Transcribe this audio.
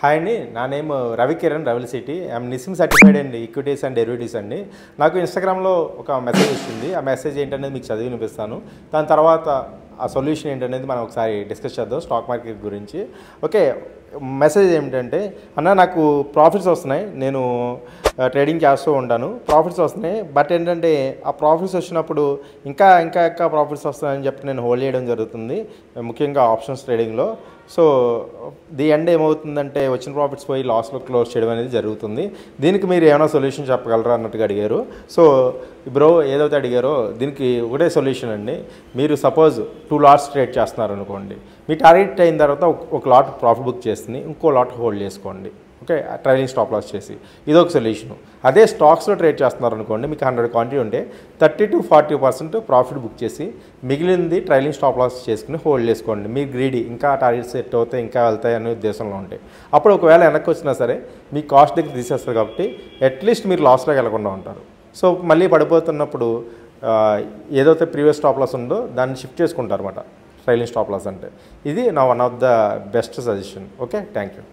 Hi అండి, నా name Ravikiran రవిల్ సిటీ. I'm NISM certified and equities and derivatives అండి. నాకు ఇన్స్టాగ్రామ్లో ఒక మెసేజ్ వచ్చింది. ఆ మెసేజ్ ఏంటనేది మీకు చదివి వినిపిస్తాను. దాని తర్వాత ఆ సొల్యూషన్ ఏంటనేది మనం ఒకసారి డిస్కస్ చేద్దాం స్టాక్ మార్కెట్ గురించి. ఓకే, మెసేజ్ ఏమిటంటే, అన్న నాకు ప్రాఫిట్స్ వస్తున్నాయి, నేను ట్రేడింగ్ చేస్తూ ఉంటాను, ప్రాఫిట్స్ వస్తున్నాయి. బట్ ఏంటంటే ఆ ప్రాఫిట్స్ వచ్చినప్పుడు ఇంకా ప్రాఫిట్స్ వస్తాయని చెప్పి నేను హోల్డ్ చేయడం జరుగుతుంది, ముఖ్యంగా ఆప్షన్స్ ట్రేడింగ్లో. సో ది ఎండ్ ఏమవుతుందంటే వచ్చిన ప్రాఫిట్స్ పోయి లాస్లో క్లోజ్ చేయడం అనేది జరుగుతుంది. దీనికి మీరు ఏమైనా సొల్యూషన్ చెప్పగలరా అన్నట్టుగా అడిగారు. సో బ్రో ఏదైతే అడిగారో దీనికి ఒకటే సొల్యూషన్ అండి. మీరు సపోజ్ 2 లాట్స్ ట్రేడ్ చేస్తున్నారు అనుకోండి, మీ టార్గెట్ అయిన తర్వాత ఒక లాట్ ప్రాఫిట్ బుక్ చేస్తుంది, ఇంకో లాట్ హోల్డ్ చేసుకోండి. ఓకే, ట్రైలింగ్ స్టాప్ లాస్ చేసి ఇదొక సొల్యూషను. అదే స్టాక్స్లో ట్రేడ్ చేస్తున్నారు అనుకోండి, మీకు 100 క్వాంటిటీ ఉంటే 30 to 40% ప్రాఫిట్ బుక్ చేసి మిగిలింది ట్రైలింగ్ స్టాప్ లాస్ చేసుకుని హోల్డ్ చేసుకోండి. మీరు గ్రీడీ ఇంకా టార్గెట్ సెట్ అవుతాయి, ఇంకా వెళ్తాయి అనే ఉద్దేశంలో ఉంటాయి. అప్పుడు ఒకవేళ వెనక్కి వచ్చినా సరే మీ కాస్ట్ దగ్గర తీసేస్తారు కాబట్టి అట్లీస్ట్ మీరు లాస్లోకి వెళ్ళకుండా ఉంటారు. సో మళ్ళీ పడిపోతున్నప్పుడు ఏదైతే ప్రీవియస్ స్టాప్ లాస్ ఉందో దాన్ని షిఫ్ట్ చేసుకుంటారు అనమాట ట్రైలింగ్ స్టాప్ లాస్ అంటే. ఇది నా one of the best suggestion. Okay, thank you.